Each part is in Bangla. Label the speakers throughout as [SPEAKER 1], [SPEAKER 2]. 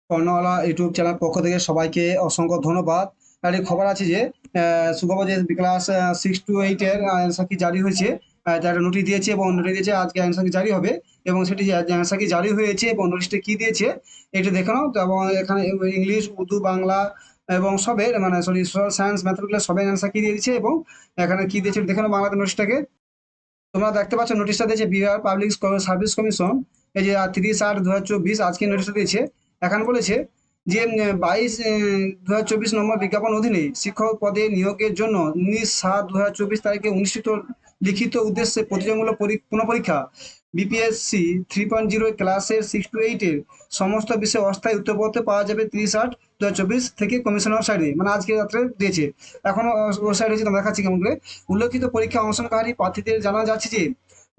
[SPEAKER 1] কর্ণওয়ালা ইউটিউব চ্যানেল পক্ষ থেকে সবাইকে অসংখ্য ধন্যবাদ। একটি খবর আছে যে সুখবর যে ক্লাস 6 to 8 এর অ্যান্সার কি জারি হয়েছে। যারা নোটিশ দিয়েছে এবং নোটিশ দিয়েছে আজকে অ্যান্সার কি জারি হবে এবং সেটি অ্যান্সার কি জারি হয়েছে এবং নোটিশটা কি দিয়েছে এটা দেখে নাও। তো এবং এখানে ইংলিশ, উর্দু, বাংলা এবং সবের মানে সরি সোশ্যাল সায়েন্স, ম্যাথমেটিক্যাল সবের অ্যান্সার কি দিয়ে দিয়েছে এবং এখানে কি দিয়েছে দেখে নাও বাংলাতে নোটিশটাকে। তোমরা দেখতে পাচ্ছ নোটিশটা দিয়েছে বিহার পাবলিক সার্ভিস কমিশন। এই যে 30/8/2024 আজকে নোটিশটা দিয়েছে। এখানে বলেছে যে 22/2024 নম্বর বিজ্ঞাপন অধীনে শিক্ষক পদে নিয়োগের জন্য 19/7/2024 তারিখে অনুষ্ঠিত লিখিত উদ্দেশ্যে প্রতিযোগিতামূলক পুনঃপরীক্ষা বিপিএসসি 3.0 ক্লাসের 6 to 8 এর সমস্ত বিষয়ে অস্থায়ী উত্তরপত্র পাওয়া যাবে 30/8/2024 থেকে কমিশনের ওয়েবসাইটে, মানে আজকে রাত্রে দিয়েছে। এখনো ওয়েবসাইট হয়েছে, তোমরা দেখাচ্ছি কেমন করে। উল্লেখিত পরীক্ষা অংশগ্রহণকারী প্রার্থীদের জানা যাচ্ছে যে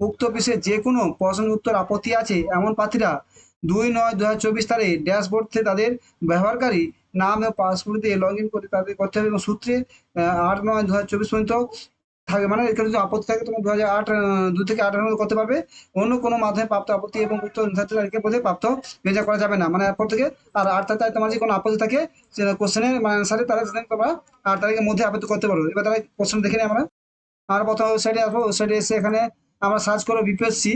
[SPEAKER 1] উক্ত বিষয়ে যে কোনো প্রশ্নের উত্তর আপত্তি আছে এমন প্রার্থীরা 2/9/2024 তারিখে ড্যাশবোর্ড থেকে তাদের ব্যবহারকারী নাম এবং পাসওয়ার্ড দিয়ে লগ ইন করে তাদের করতে হবে এবং সূত্রে 8/9/2024 পর্যন্ত থাকে, মানে এখানে যদি আপত্তি থাকে তোমার 2008 2 থেকে 8 এর মধ্যে করতে পারবে। অন্য কোনো মাধ্যমে প্রাপ্ত আপত্তি এবং উত্তর নির্ধারিত তারিখের মধ্যে প্রাপ্ত বেজা করা যাবে না, মানে এরপর থেকে। আর 8 তারিখ তোমার যদি কোনো আপত্তি থাকে কোশ্চেনের মানে অ্যান্সারে, তাহলে তোমরা 8 তারিখের মধ্যে আপত্তি করতে পারো। এবার তাহলে কোশ্চেন দেখে নিই আমরা। আর প্রথম ওয়েবসাইটে আসবো, ওয়েবসাইটে এসে এখানে আমরা সার্চ করবো বিপিএসসি।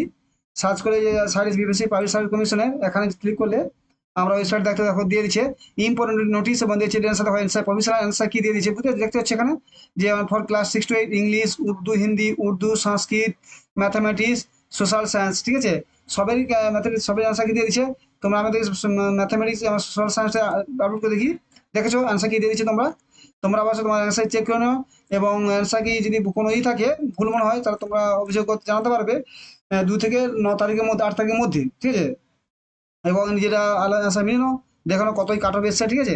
[SPEAKER 1] সার্চ করে যে সার্ভিস বিপিএসসি পাবলিক সার্ভিস কমিশনের এখানে ক্লিক করলে আমরা ওয়েবসাইট দেখতে দেখো দিয়ে দিচ্ছে ইম্পর্টেন্ট নোটিশ এবং দিয়েছে অ্যান্সার দেখো অ্যান্সার প্রফেশনাল অ্যান্সার কি দিয়ে দিচ্ছে বুঝতে দেখতে হচ্ছে এখানে যে for class 6 to 8 English, Urdu, Hindi, Urdu, Sanskrit, mathematics, social science, ঠিক আছে। সবেরই ম্যাথামেটিক্স সবের অ্যান্সার কি দিয়ে দিচ্ছে। তোমরা আমাদের ম্যাথামেটিক্স আমার সোশ্যাল সায়েন্সটা আপলোড করে দেখি, দেখেছো অ্যান্সার কি দিয়ে দিচ্ছে তোমরা। তোমরা অবশ্যই তোমার অ্যান্সার চেক করে নাও এবং অ্যান্সার কি যদি কোনো থাকে ভুল মনে হয় তাহলে তোমরা অভিযোগ করতে জানাতে পারবে 2 থেকে 9 তারিখের মধ্যে, 8 তারিখের মধ্যে, ঠিক আছে। এবং নিজেরা আলাদা অ্যান্সার মেনে নাও, দেখো না কতই কাট অফ এসছে, ঠিক আছে।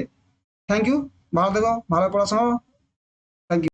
[SPEAKER 1] থ্যাংক ইউ, ভালো থেকো, ভালো পড়াশোনা। Thank you.